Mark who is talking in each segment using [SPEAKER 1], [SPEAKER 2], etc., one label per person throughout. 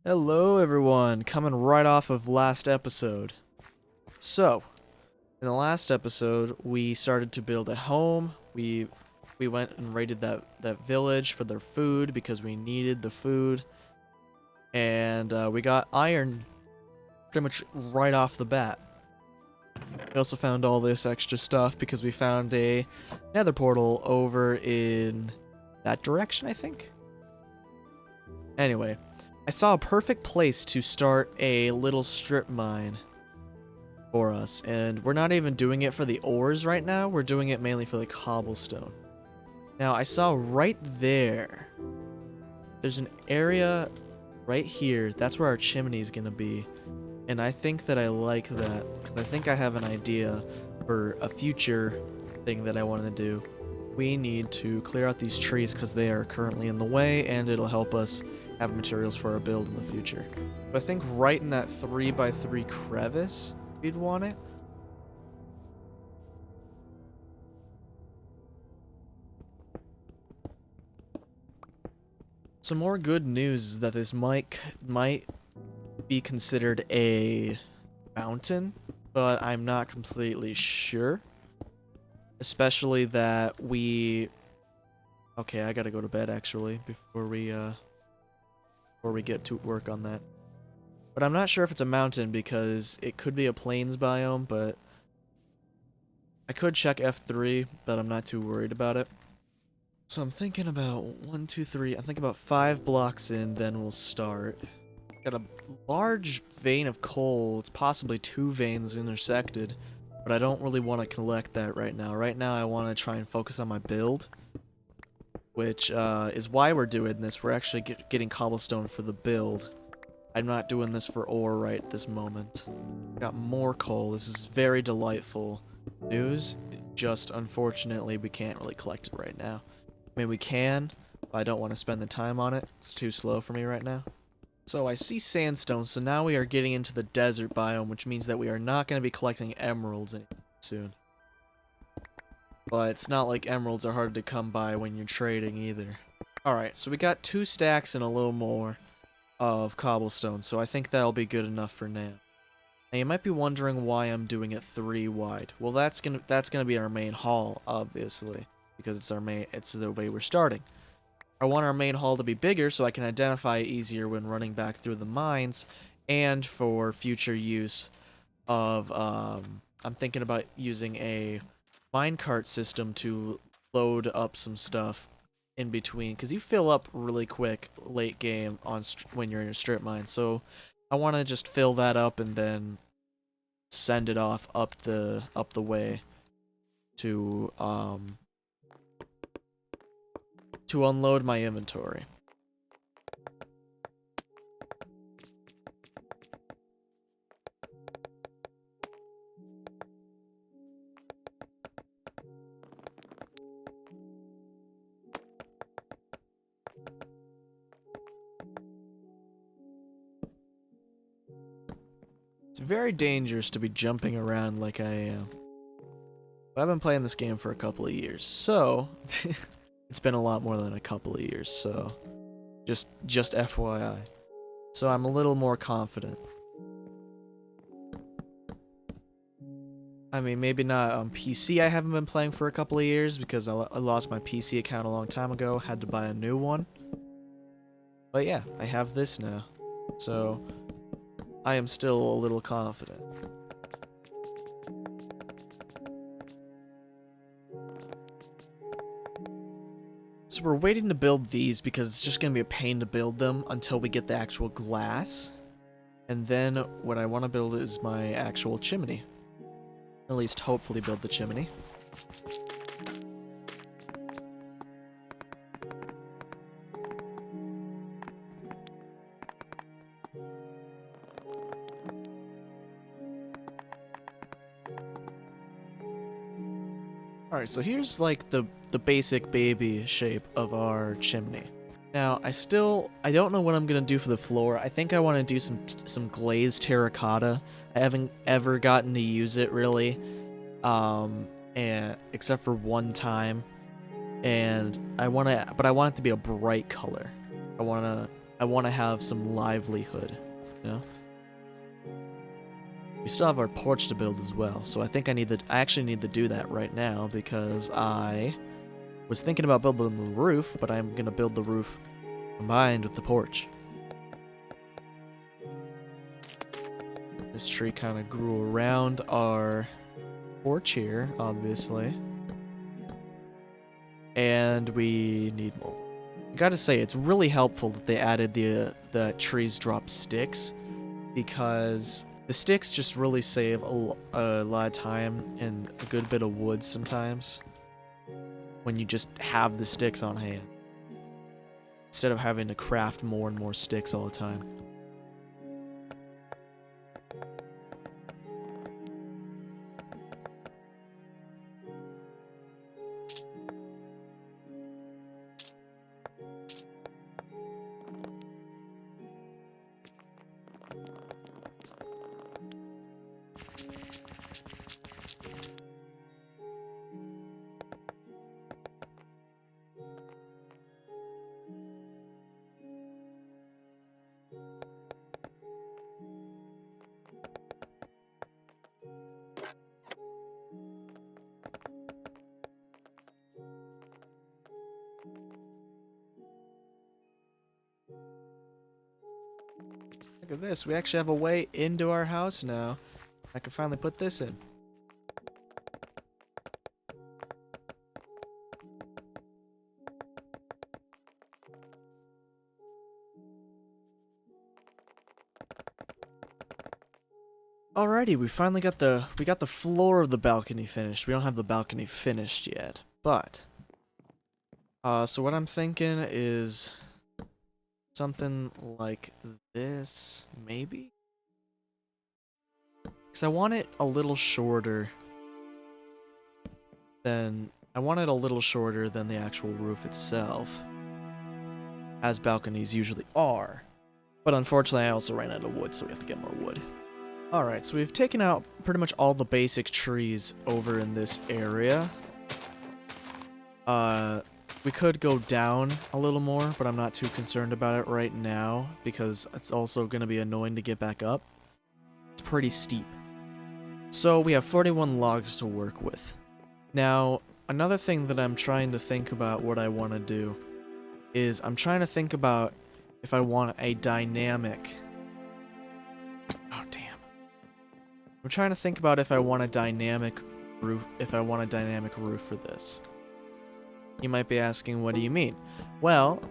[SPEAKER 1] Hello everyone, coming right off of last episode. So, in the last episode, we started to build a home. We went and raided that village for their food because we needed the food. And we got iron pretty much right off the bat. We also found all this extra stuff because we found a nether portal over in that direction, I think. Anyway, I saw a perfect place to start a little strip mine for us, and we're not even doing it for the ores right now, we're doing it mainly for the cobblestone. Now, I saw right there's an area right here, that's where our chimney is gonna be, and I think that I like that, because I think I have an idea for a future thing that I want to do. We need to clear out these trees because they are currently in the way, and it'll help us have materials for our build in the future. But I think right in that 3x3 crevice, we'd want it. Some more good news is that this might be considered a mountain, but I'm not completely sure. Especially that we... Okay, I gotta go to bed actually before we get to work on that. But I'm not sure if it's a mountain because it could be a plains biome, but I could check F3, but I'm not too worried about it. So I'm thinking about 1, 2, 3. I'm thinking about 5 blocks in, then we'll start. Got a large vein of coal. It's possibly 2 veins intersected, but I don't really want to collect that right now. Right now I want to try and focus on my build, which is why we're doing this. We're actually getting cobblestone for the build. I'm not doing this for ore right this moment. Got more coal. This is very delightful news. Just unfortunately, we can't really collect it right now. I mean, we can, but I don't want to spend the time on it. It's too slow for me right now. So I see sandstone, so now we are getting into the desert biome, which means that we are not going to be collecting emeralds anytime soon. But it's not like emeralds are hard to come by when you're trading either. Alright, so we got 2 stacks and a little more of cobblestone, so I think that'll be good enough for now. Now you might be wondering why I'm doing it 3 wide. Well, that's gonna be our main hall, obviously, because it's the way we're starting. I want our main hall to be bigger so I can identify it easier when running back through the mines, and for future use of I'm thinking about using a minecart system to load up some stuff in between, because you fill up really quick late game on when you're in a strip mine. So I want to just fill that up and then send it off up the way to unload my inventory. It's very dangerous to be jumping around like I am. But I've been playing this game for a couple of years, so it's been a lot more than a couple of years, so just FYI. So I'm a little more confident. I mean, maybe not on PC. I haven't been playing for a couple of years because I lost my PC account a long time ago, had to buy a new one. But yeah, I have this now. So I am still a little confident. So we're waiting to build these because it's just going to be a pain to build them until we get the actual glass. And then what I want to build is my actual chimney. At least hopefully build the chimney. Alright, so here's like the basic baby shape of our chimney. Now, I don't know what I'm gonna do for the floor. I think I want to do some glazed terracotta. I haven't ever gotten to use it really, and except for one time. And I want it to be a bright color. I want to I want to have some livelihood, you know? We still have our porch to build as well, so I think I actually need to do that right now because I was thinking about building the roof, but I'm gonna build the roof combined with the porch. This tree kind of grew around our porch here, obviously. And we need more. I gotta say, it's really helpful that they added the trees drop sticks, because the sticks just really save a lot of time and a good bit of wood sometimes when you just have the sticks on hand, instead of having to craft more and more sticks all the time. Look at this, we actually have a way into our house now. I can finally put this in. Alrighty, we finally got the floor of the balcony finished. We don't have the balcony finished yet, but so what I'm thinking is something like this, maybe? Because I want it a little shorter than the actual roof itself, as balconies usually are. But unfortunately, I also ran out of wood, so we have to get more wood. Alright, so we've taken out pretty much all the basic trees over in this area. We could go down a little more, but I'm not too concerned about it right now, because it's also going to be annoying to get back up. It's pretty steep. So we have 41 logs to work with. Now, another thing that I'm trying to think about what I want to do is I'm trying to think about if I want a dynamic... Oh, damn. I'm trying to think about if I want a dynamic roof for this. You might be asking, what do you mean? Well,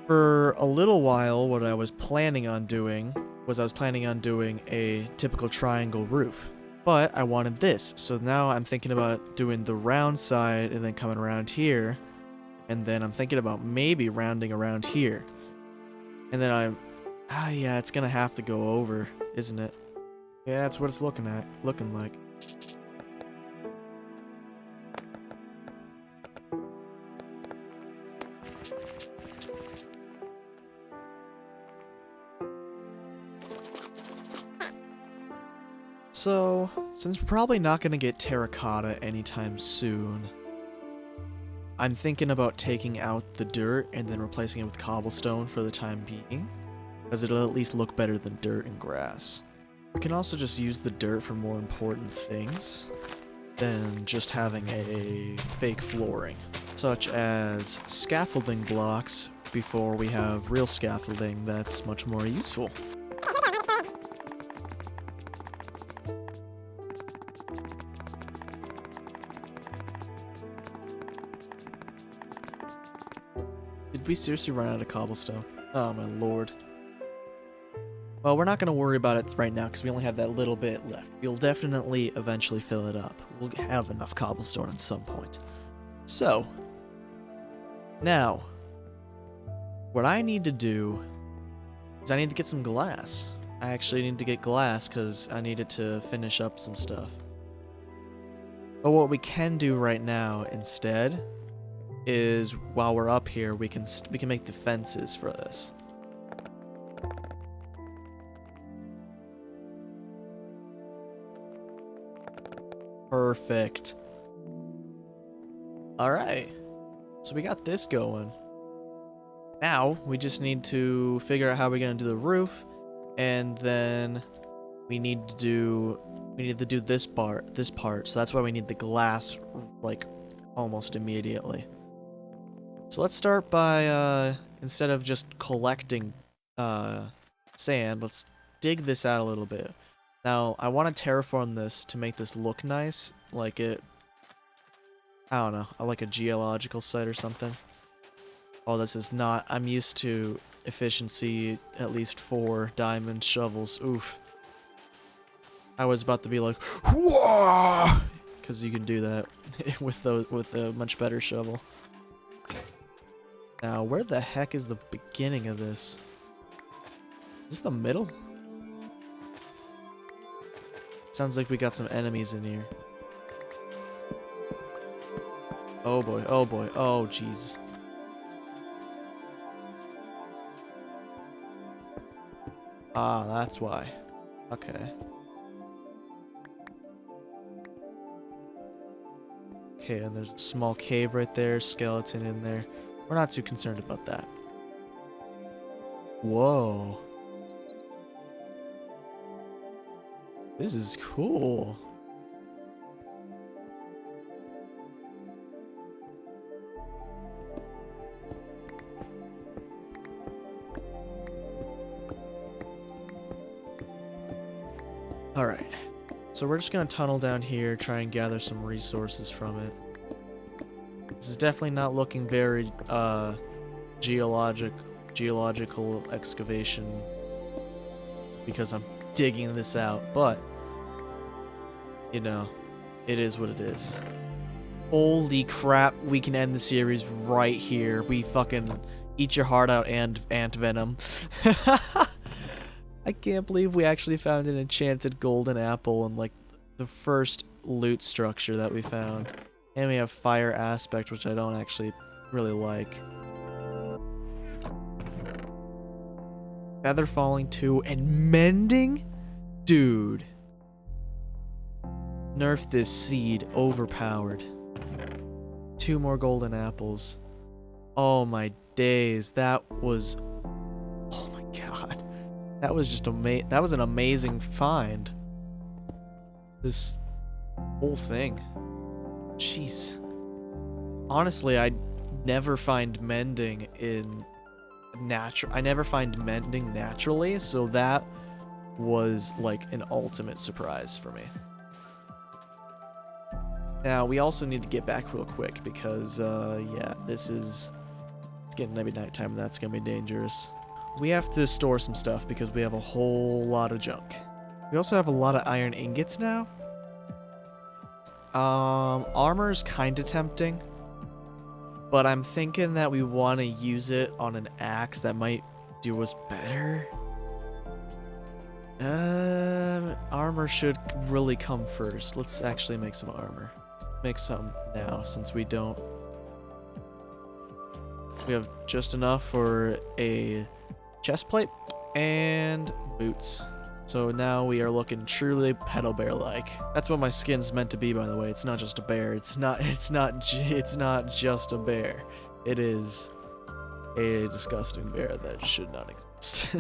[SPEAKER 1] for a little while, what I was planning on doing was a typical triangle roof. But I wanted this, so now I'm thinking about doing the round side and then coming around here. And then I'm thinking about maybe rounding around here. And then yeah, it's gonna have to go over, isn't it? Yeah, that's what it's looking like. So, since we're probably not going to get terracotta anytime soon, I'm thinking about taking out the dirt and then replacing it with cobblestone for the time being, because it'll at least look better than dirt and grass. We can also just use the dirt for more important things than just having a fake flooring, such as scaffolding blocks before we have real scaffolding that's much more useful. Did we seriously run out of cobblestone? Oh my lord. Well, we're not going to worry about it right now because we only have that little bit left. We'll definitely eventually fill it up. We'll have enough cobblestone at some point. So, now, what I need to do is I need to get some glass. I actually need to get glass because I needed to finish up some stuff. But what we can do right now instead is, while we're up here, we can make the fences for this. Perfect. Alright. So we got this going. Now, we just need to figure out how we're gonna do the roof, and then we need to do this part, so that's why we need the glass, like, almost immediately. So let's start by, instead of just collecting, sand, let's dig this out a little bit. Now, I want to terraform this to make this look nice, like it, I don't know, like a geological site or something. Oh, this is not, I'm used to efficiency, at least 4 diamond shovels, oof. I was about to be like, whoa! Because you can do that with a much better shovel. Now, where the heck is the beginning of this? Is this the middle? Sounds like we got some enemies in here. Oh boy, oh boy, oh jeez. Ah, that's why. Okay. Okay, and there's a small cave right there, skeleton in there. We're not too concerned about that. Whoa. This is cool. Alright. So we're just gonna tunnel down here, try and gather some resources from it. This is definitely not looking very, geological excavation because I'm digging this out, but, you know, it is what it is. Holy crap, we can end the series right here. We fucking eat your heart out and ant venom. I can't believe we actually found an enchanted golden apple in, like, the first loot structure that we found. And we have fire aspect, which I don't actually really like. Feather falling too, and mending? Dude. Nerf this seed, overpowered. 2 more golden apples. Oh my days, that was... Oh my god. That was just that was an amazing find. This whole thing. Jeez. Honestly, I never find mending in I never find mending naturally, so that was like an ultimate surprise for me. Now, we also need to get back real quick because, yeah, it's getting to be nighttime and that's gonna be dangerous. We have to store some stuff because we have a whole lot of junk. We also have a lot of iron ingots now. Armor's kinda tempting, but I'm thinking that we want to use it on an axe that might do us better. Armor should really come first. Let's actually make some armor. Make some now, since we don't... We have just enough for a chest plate and boots. So now we are looking truly pedal bear-like. That's what my skin's meant to be, by the way. It's not just a bear. It's not just a bear. It is a disgusting bear that should not exist.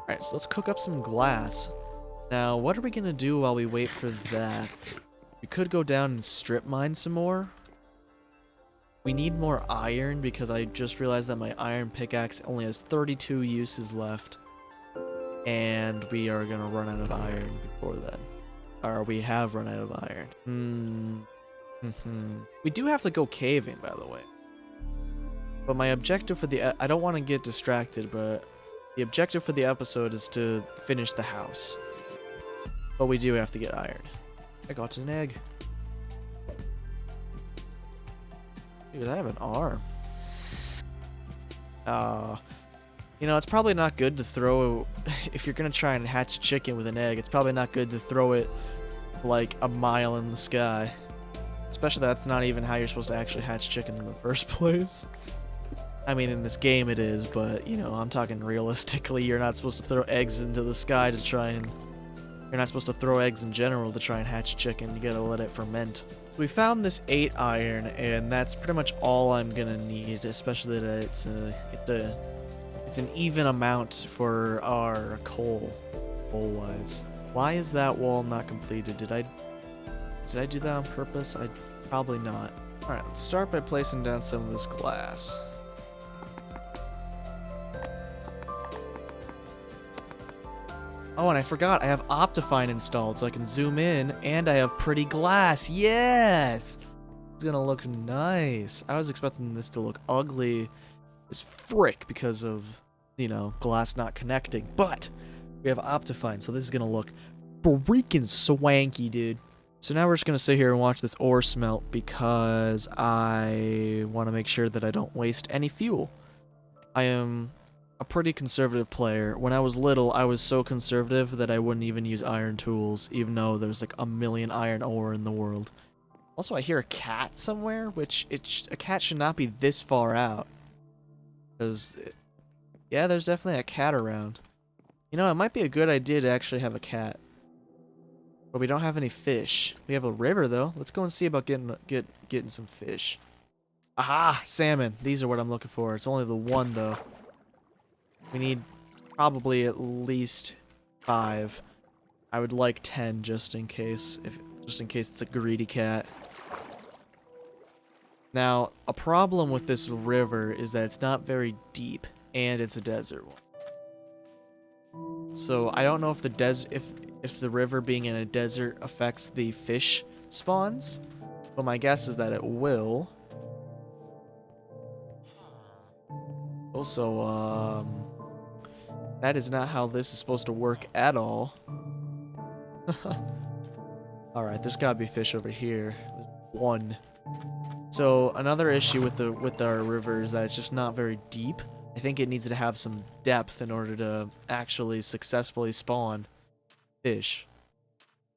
[SPEAKER 1] Alright, so let's cook up some glass. Now, what are we gonna do while we wait for that? We could go down and strip mine some more. We need more iron because I just realized that my iron pickaxe only has 32 uses left. And we are gonna run out of iron before then. Or we have run out of iron. We do have to go caving, by the way. But my objective for I don't want to get distracted, but the objective for the episode is to finish the house. But we do have to get iron. I got an egg. Dude, I have an arm. You know, it's probably not good to throw... If you're gonna try and hatch chicken with an egg, it's probably not good to throw it like a mile in the sky. Especially that's not even how you're supposed to actually hatch chicken in the first place. I mean, in this game it is, but, you know, I'm talking realistically. You're not supposed to throw eggs into the sky to try and You're not supposed to throw eggs in general to try and hatch a chicken. You gotta let it ferment. We found this 8 iron, and that's pretty much all I'm gonna need, especially that it's an even amount for our coal-wise. Why is that wall not completed? Did I do that on purpose? Probably not. Alright, let's start by placing down some of this glass. Oh, and I forgot, I have Optifine installed, so I can zoom in, and I have pretty glass. Yes! It's gonna look nice. I was expecting this to look ugly as frick because of, you know, glass not connecting, but we have Optifine, so this is gonna look freaking swanky, dude. So now we're just gonna sit here and watch this ore smelt because I want to make sure that I don't waste any fuel. I am a pretty conservative player. When I was little, I was so conservative that I wouldn't even use iron tools, even though there's like a million iron ore in the world. Also, I hear a cat somewhere, which a cat should not be this far out. Because, yeah, there's definitely a cat around. You know, it might be a good idea to actually have a cat. But we don't have any fish. We have a river, though. Let's go and see about getting some fish. Aha! Salmon. These are what I'm looking for. It's only the one, though. We need probably at least 5. I would like 10 just in case. Just in case it's a greedy cat. Now, a problem with this river is that it's not very deep, and it's a desert one. So I don't know if the river being in a desert affects the fish spawns, but my guess is that it will. Also, that is not how this is supposed to work at all. Alright, there's gotta be fish over here. There's one. So another issue with our river is that it's just not very deep. I think it needs to have some depth in order to actually successfully spawn fish.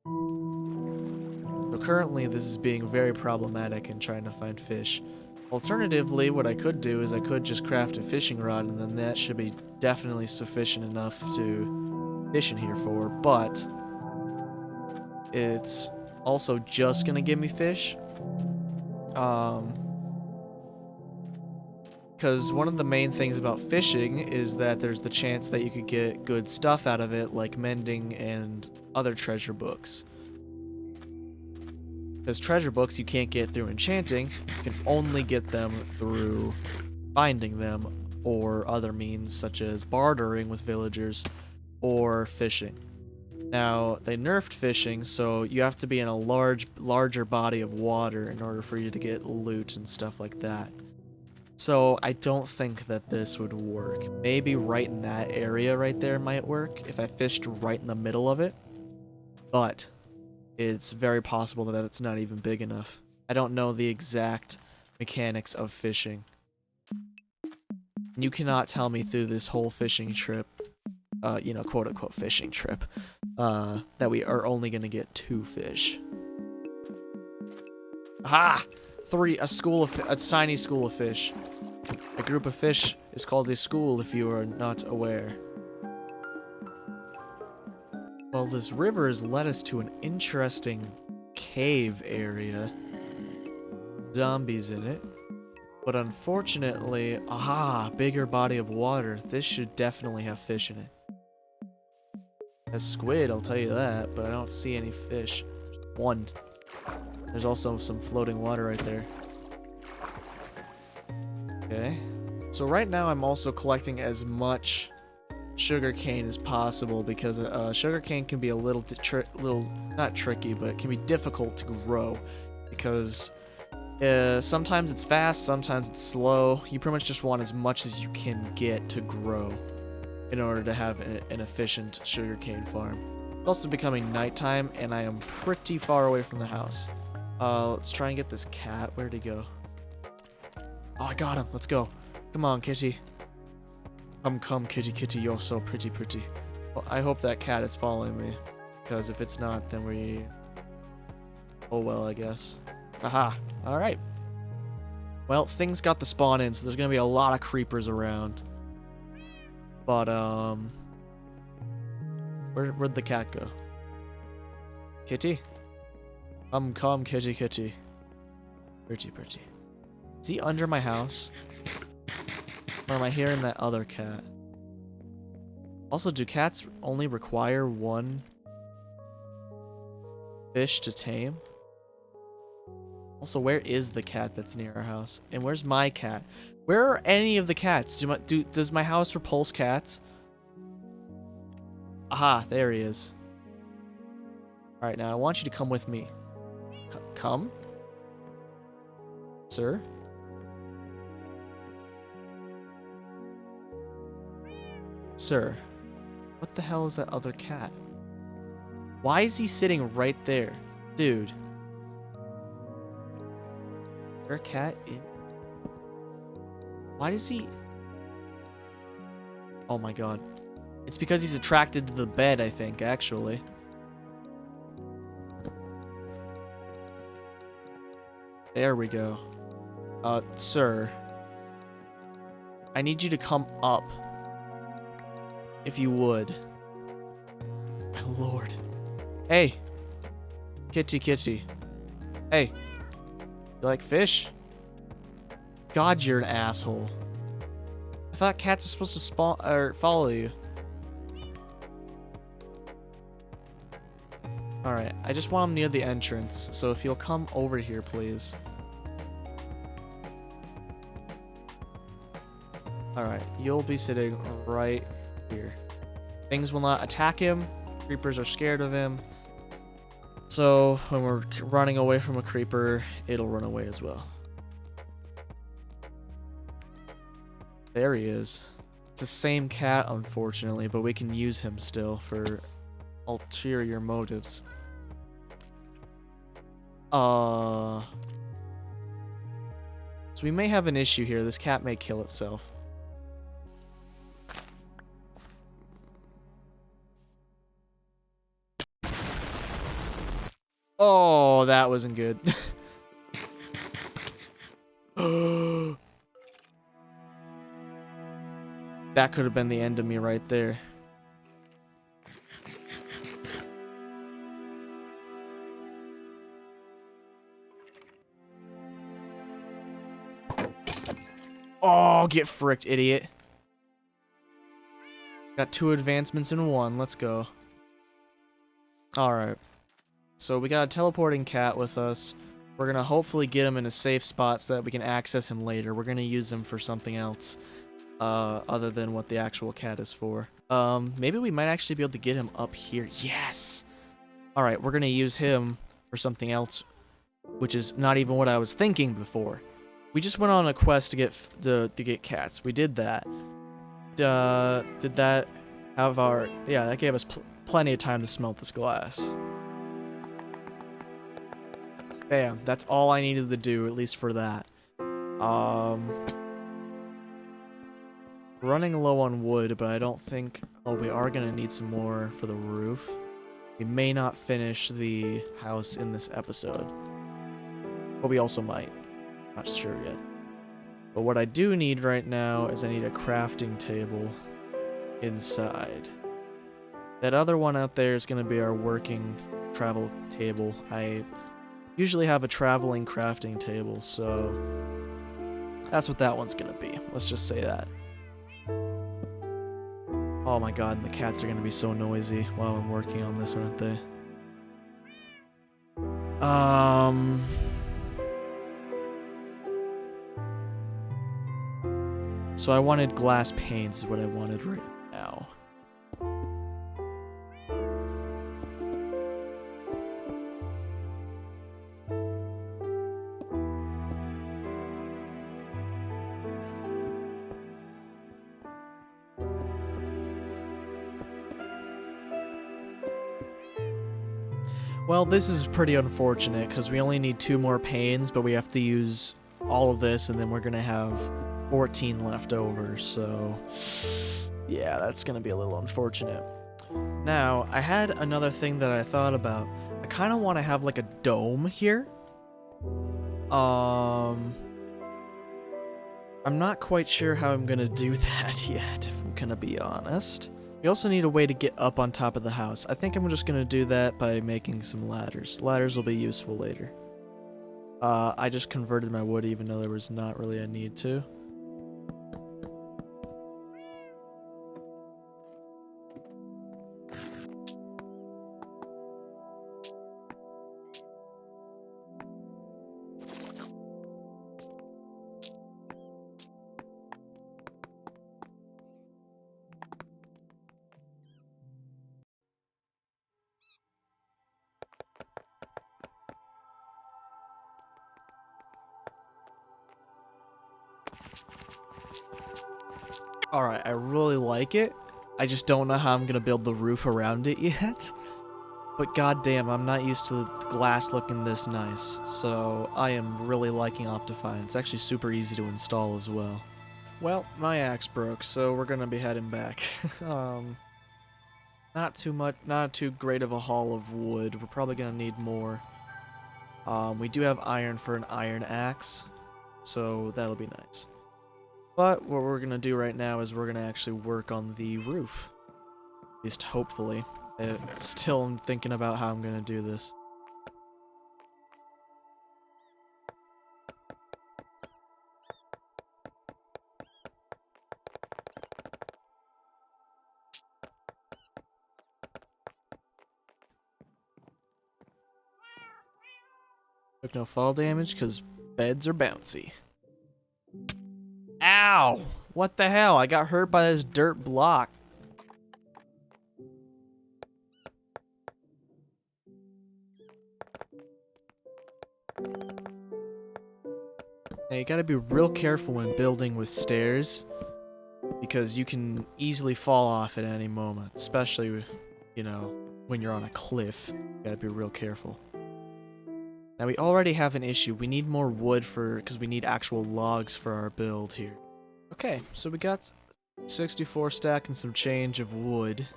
[SPEAKER 1] So currently this is being very problematic in trying to find fish. Alternatively, what I could do is I could just craft a fishing rod, and then that should be definitely sufficient enough to fish in here for, but it's also just gonna give me fish. Because one of the main things about fishing is that there's the chance that you could get good stuff out of it, like mending and other treasure books. Because treasure books you can't get through enchanting, you can only get them through finding them, or other means such as bartering with villagers, or fishing. Now, they nerfed fishing, so you have to be in a larger body of water in order for you to get loot and stuff like that. So I don't think that this would work. Maybe right in that area right there might work if I fished right in the middle of it. But it's very possible that it's not even big enough. I don't know the exact mechanics of fishing. You cannot tell me through this whole fishing trip, you know, quote-unquote fishing trip, that we are only going to get 2 fish. Aha! 3, a tiny school of fish. A group of fish is called a school if you are not aware. Well, this river has led us to an interesting cave area. Zombies in it. But unfortunately, aha, bigger body of water. This should definitely have fish in it. A squid, I'll tell you that, but I don't see any fish. One. There's also some floating water right there. Okay. So right now I'm also collecting as much sugarcane as possible because sugarcane can be a little not tricky, but it can be difficult to grow because sometimes it's fast, sometimes it's slow. You pretty much just want as much as you can get to grow in order to have an efficient sugarcane farm. It's also becoming nighttime, and I am pretty far away from the house. Let's try and get this cat. Where'd he go? Oh, I got him. Let's go. Come on, kitty. Come, kitty, kitty. You're so pretty. Well, I hope that cat is following me, because if it's not, then we... Oh, well, I guess. Aha. All right. Well, things got the spawn in, so there's going to be a lot of creepers around. But, where'd the cat go? Kitty? Come, kitty, kitty. Pretty, pretty. Is he under my house? Or am I hearing that other cat? Also, do cats only require one fish to tame? Also, where is the cat that's near our house? And where's my cat? Where are any of the cats? Does my house repulse cats? Aha, there he is. Alright, now I want you to come with me. Come? Sir? Sir, what the hell is that other cat? Why is he sitting right there? Dude. Is there a cat in? Why does he... Oh my god. It's because he's attracted to the bed, I think, actually. There we go. Sir. I need you to come up. If you would. My lord. Hey. Kitty, kitty. Hey. You like fish? God, you're an asshole. I thought cats are supposed to spawn or follow you. Alright, I just want him near the entrance, so if you'll come over here, please. Alright, you'll be sitting right here. Things will not attack him. Creepers are scared of him. So, when we're running away from a creeper, it'll run away as well. There he is. It's the same cat, unfortunately, but we can use him still for ulterior motives. So we may have an issue here. This cat may kill itself. Oh, that wasn't good. That could have been the end of me right there. Oh, get fricked, idiot. Got 2 advancements in 1. Let's go. Alright. So we got a teleporting cat with us. We're going to hopefully get him in a safe spot so that we can access him later. We're going to use him for something else. Other than what the actual cat is for. Maybe we might actually be able to get him up here. Yes! Alright, we're going to use him for something else. Which is not even what I was thinking before. We just went on a quest to get cats. We did that. Did that have our... Yeah, that gave us plenty of time to smelt this glass. Bam. That's all I needed to do, at least for that. Running low on wood, but I don't think... Oh, we are going to need some more for the roof. We may not finish the house in this episode. But we also might. Not sure yet. But what I do need right now is I need a crafting table inside. That other one out there is going to be our working travel table. I usually have a traveling crafting table, so that's what that one's going to be. Let's just say that. Oh my god, and the cats are going to be so noisy while I'm working on this, aren't they? So I wanted glass panes is what I wanted right now. Well, this is pretty unfortunate because we only need 2 more panes, but we have to use all of this and then we're going to have 14 left over, so yeah, that's gonna be a little unfortunate. Now, I had another thing that I thought about. I kind of want to have like a dome here. I'm not quite sure how I'm gonna do that yet, if I'm gonna be honest. We also need a way to get up on top of the house. I think I'm just gonna do that by making some ladders. Ladders will be useful later. I just converted my wood even though there was not really a need to. Alright, I really like it. I just don't know how I'm gonna build the roof around it yet. But goddamn, I'm not used to the glass looking this nice. So I am really liking Optifine. It's actually super easy to install as well. Well, my axe broke, so we're gonna be heading back. Not too great of a haul of wood. We're probably gonna need more. We do have iron for an iron axe, so that'll be nice. But what we're gonna do right now is we're gonna actually work on the roof. At least hopefully. Still am thinking about how I'm gonna do this. Took no fall damage because beds are bouncy. Ow! What the hell? I got hurt by this dirt block. Now you gotta be real careful when building with stairs, because you can easily fall off at any moment, especially, you know, when you're on a cliff. You gotta be real careful. Now we already have an issue. We need more wood because we need actual logs for our build here. Okay, so we got 64 stack and some change of wood.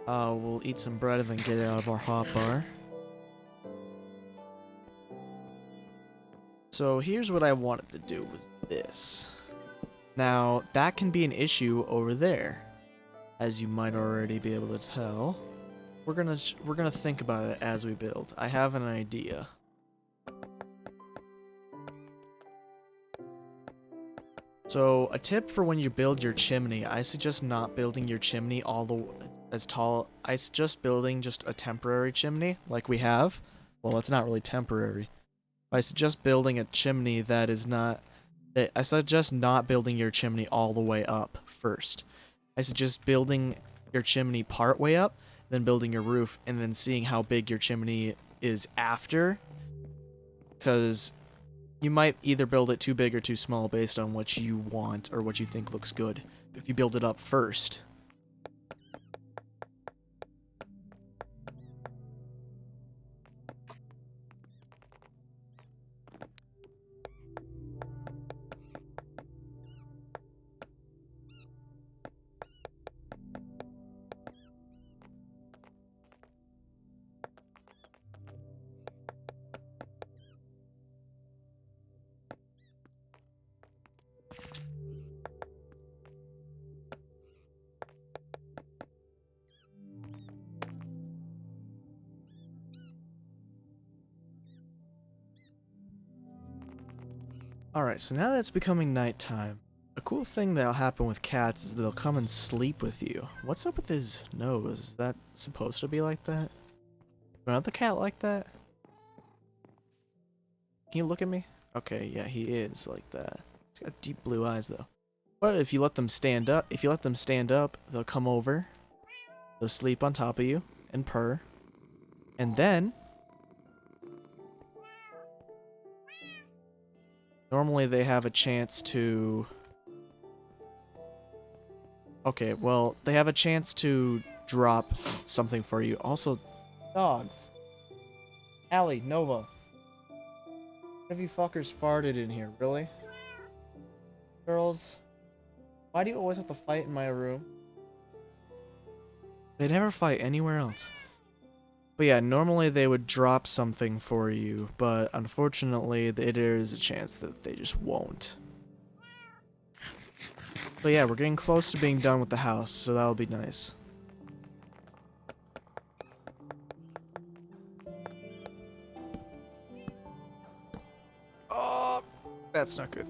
[SPEAKER 1] We'll eat some bread and then get it out of our hotbar. So here's what I wanted to do was this. Now, that can be an issue over there, as you might already be able to tell. We're gonna think about it as we build. I have an idea. So, a tip for when you build your chimney, I suggest not building your chimney as tall. I suggest building just a temporary chimney, like we have. Well, it's not really temporary. I suggest building a chimney that is not... I suggest not building your chimney all the way up first. I suggest building your chimney part way up, then building your roof, and then seeing how big your chimney is after. Because you might either build it too big or too small based on what you want or what you think looks good. If you build it up first. Alright, so now that it's becoming nighttime, a cool thing that'll happen with cats is they'll come and sleep with you. What's up with his nose? Is that supposed to be like that? Is another cat like that? Can you look at me? Okay, yeah, he is like that. He's got deep blue eyes though. But if you let them stand up, they'll come over, they'll sleep on top of you and purr. And then normally they have a chance to... Okay, well, they have a chance to drop something for you. Also, dogs. Allie, Nova. What have you fuckers farted in here? Really? Girls? Why do you always have to fight in my room? They never fight anywhere else. But yeah, normally they would drop something for you, but unfortunately there is a chance that they just won't. But yeah, we're getting close to being done with the house, so that'll be nice. Oh, that's not good.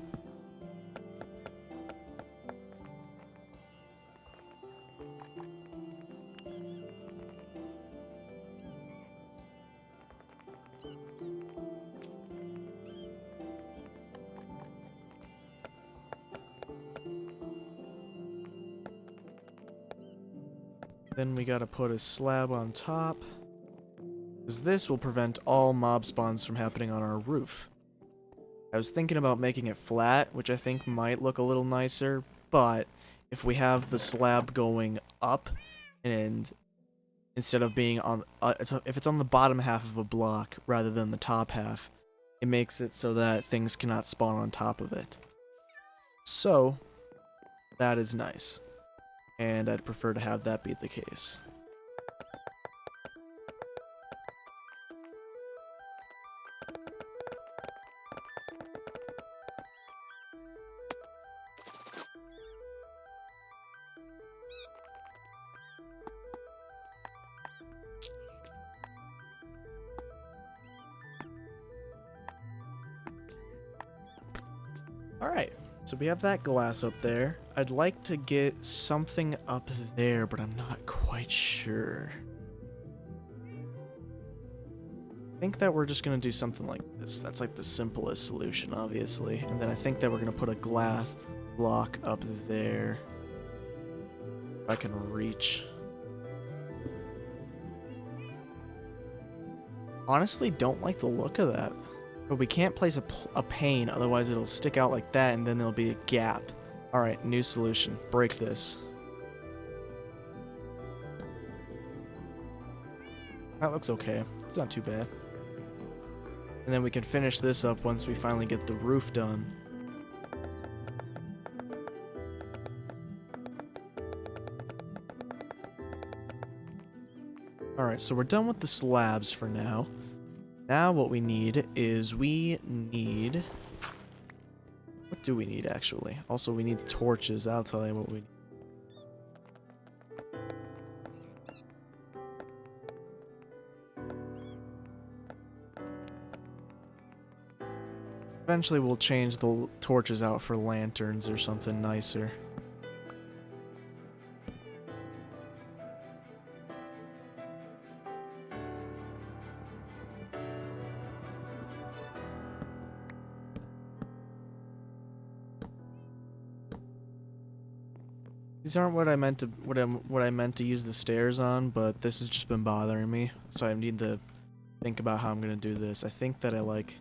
[SPEAKER 1] Then we gotta put a slab on top, because this will prevent all mob spawns from happening on our roof. I was thinking about making it flat, which I think might look a little nicer, but if we have the slab going up, and instead of being on, if it's on the bottom half of a block rather than the top half, it makes it so that things cannot spawn on top of it. So, that is nice. And I'd prefer to have that be the case. Alright, so we have that glass up there. I'd like to get something up there, but I'm not quite sure. I think that we're just gonna do something like this. That's like the simplest solution, obviously. And then I think that we're gonna put a glass block up there. If I can reach. Honestly, don't like the look of that. But we can't place a pane, otherwise it'll stick out like that and then there'll be a gap. Alright, new solution. Break this. That looks okay. It's not too bad. And then we can finish this up once we finally get the roof done. Alright, so we're done with the slabs for now. Now what we need is what do we need actually? Also we need torches, I'll tell you what we need. Eventually we'll change the torches out for lanterns or something nicer. These aren't what I meant to use the stairs on, but this has just been bothering me, so I need to think about how I'm gonna do this. I think that I like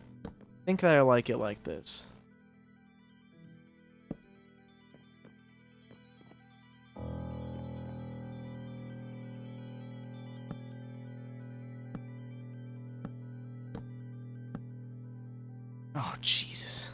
[SPEAKER 1] it like this. Oh, Jesus.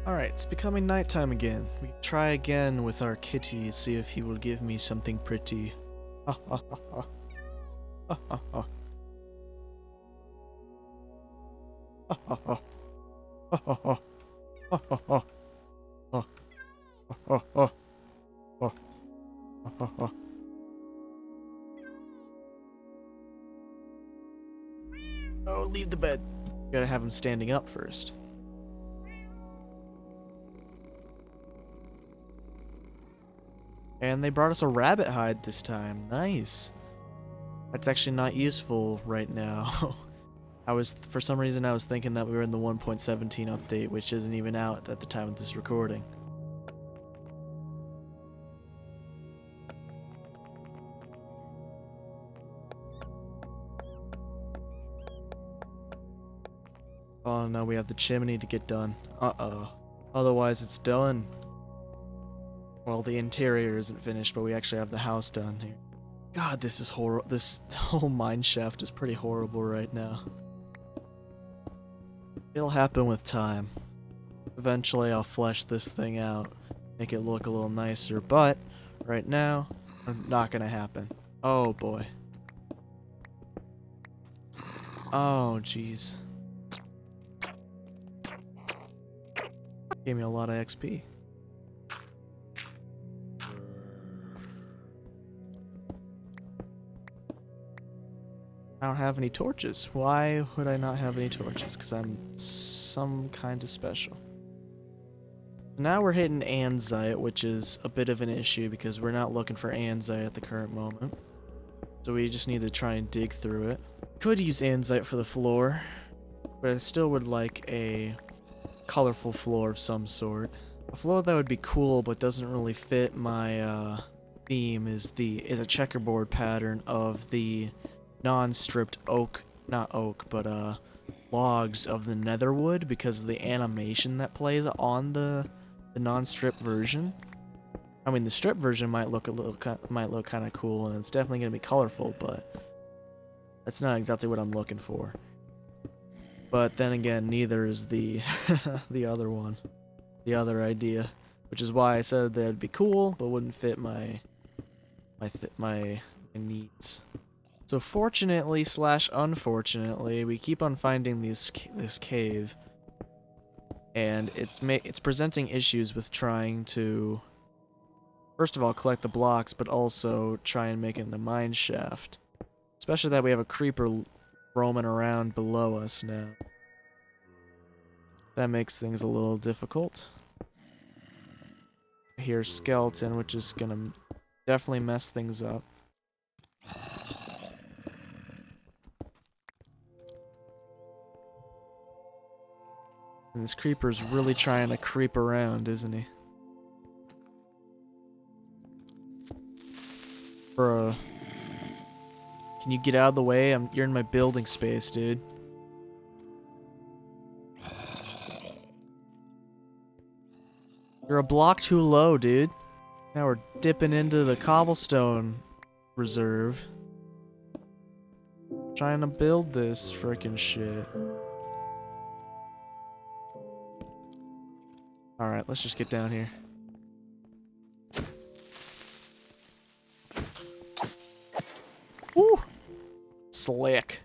[SPEAKER 1] Alright, it's becoming nighttime again. We can try again with our kitty, see if he will give me something pretty. Ha ha ha ha. Ha ha ha. Ha ha ha. Ha ha ha. Ha ha ha. Ha ha ha. Ha ha ha. Oh, leave the bed. Gotta have him standing up first. And they brought us a rabbit hide this time. Nice. That's actually not useful right now. For some reason I was thinking that we were in the 1.17 update, which isn't even out at the time of this recording. Oh no, we have the chimney to get done. Uh-oh. Otherwise it's done. Well, the interior isn't finished, but we actually have the house done here. God, this is horrible. This whole mine shaft is pretty horrible right now. It'll happen with time. Eventually I'll flesh this thing out, make it look a little nicer, but right now, not gonna happen. Oh boy. Oh jeez. Gave me a lot of XP. I don't have any torches. Why would I not have any torches? Because I'm some kind of special. Now we're hitting andesite, which is a bit of an issue because we're not looking for andesite at the current moment. So we just need to try and dig through it. Could use andesite for the floor, but I still would like a colorful floor of some sort. A floor that would be cool but doesn't really fit my theme is a checkerboard pattern of the non-stripped logs of the netherwood because of the animation that plays on the non-stripped version. I mean, the stripped version might look kind of cool, and it's definitely gonna be colorful, but that's not exactly what I'm looking for. But then again, neither is the the other one, the other idea, which is why I said that'd be cool, but wouldn't fit my needs. So fortunately / unfortunately, we keep on finding this cave, and it's presenting issues with trying to, first of all, collect the blocks, but also try and make it a mine shaft. Especially that we have a creeper roaming around below us now. That makes things a little difficult. I hear skeleton, which is gonna definitely mess things up. And this creeper's really trying to creep around, isn't he? Bruh. Can you get out of the way? You're in my building space, dude. You're a block too low, dude. Now we're dipping into the cobblestone reserve. Trying to build this frickin' shit. Alright, let's just get down here. Woo! Slick.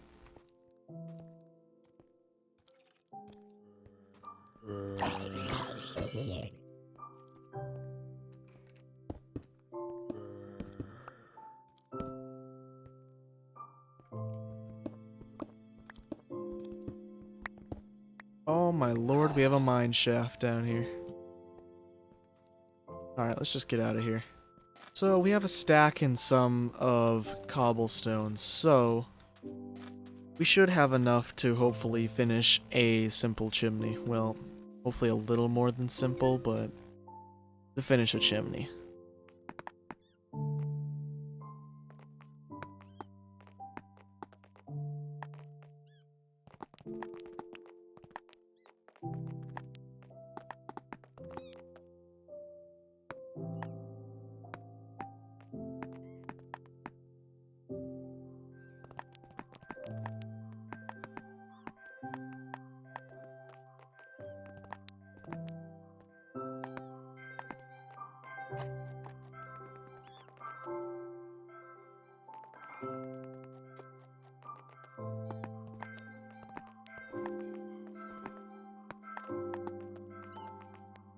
[SPEAKER 1] Oh my lord, we have a mine shaft down here. Alright, let's just get out of here. So, we have a stack and some of cobblestone, so we should have enough to hopefully finish a simple chimney. Well, hopefully a little more than simple, but to finish a chimney.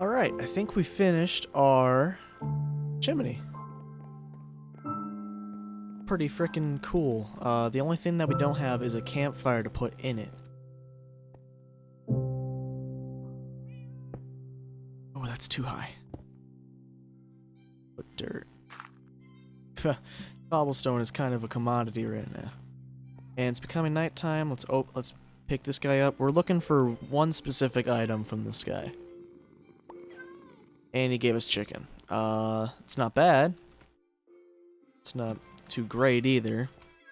[SPEAKER 1] Alright, I think we finished our chimney. Pretty freaking cool. The only thing that we don't have is a campfire to put in it. Oh, that's too high. Put dirt. Cobblestone is kind of a commodity right now. And it's becoming nighttime. Let's pick this guy up. We're looking for one specific item from this guy. And he gave us chicken. It's not bad. It's not too great either.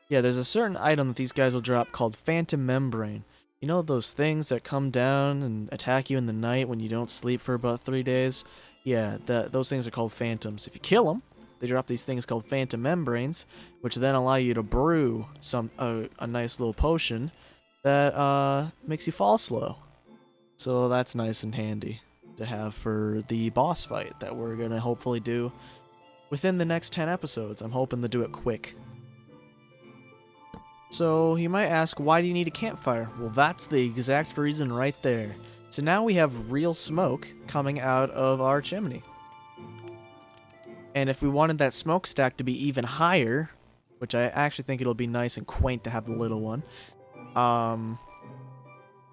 [SPEAKER 1] Yeah, there's a certain item that these guys will drop called Phantom Membrane. You know those things that come down and attack you in the night when you don't sleep for about 3 days? Yeah, those things are called phantoms. If you kill them, they drop these things called Phantom Membranes, which then allow you to brew a nice little potion that makes you fall slow. So that's nice and handy to have for the boss fight that we're gonna hopefully do within the next 10 episodes. I'm hoping to do it quick. So you might ask, why do you need a campfire? Well, that's the exact reason right there. So now we have real smoke coming out of our chimney. And if we wanted that smokestack to be even higher, which I actually think it'll be nice and quaint to have the little one,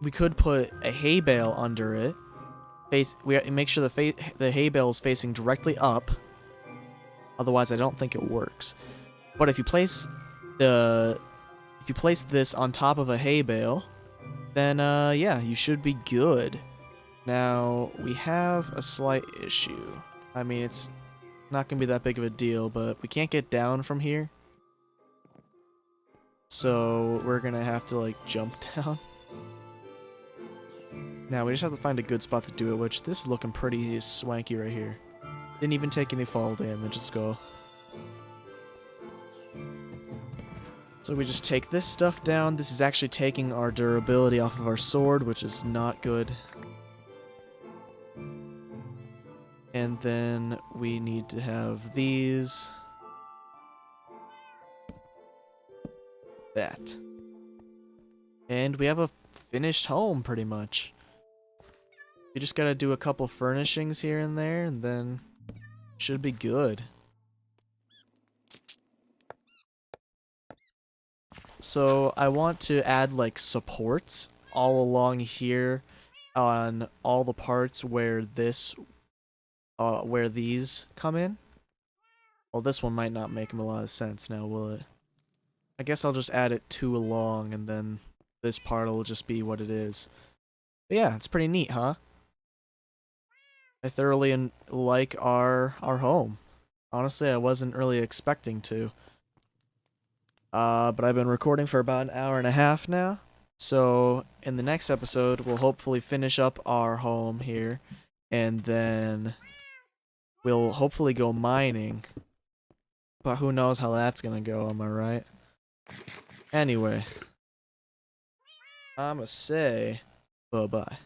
[SPEAKER 1] we could put a hay bale under it. We make sure the hay bale is facing directly up. Otherwise, I don't think it works. But if you place this on top of a hay bale, then yeah, you should be good. Now, we have a slight issue. I mean, it's not gonna be that big of a deal, but we can't get down from here. So we're gonna have to like jump down. Now we just have to find a good spot to do it, which this is looking pretty swanky right here. Didn't even take any fall damage, let's go. So we just take this stuff down. This is actually taking our durability off of our sword, which is not good. And then we need to have these. That. And we have a finished home, pretty much. We just gotta do a couple furnishings here and there, and then should be good. So I want to add like supports all along here on all the parts where these come in. Well, this one might not make a lot of sense now, will it? I guess I'll just add it 2 along, and then this part will just be what it is. But yeah, it's pretty neat, huh? I thoroughly like our home. Honestly, I wasn't really expecting to. But I've been recording for about an hour and a half now. So in the next episode, we'll hopefully finish up our home here, and then we'll hopefully go mining. But who knows how that's gonna go, am I right? Anyway, I'ma say bye-bye.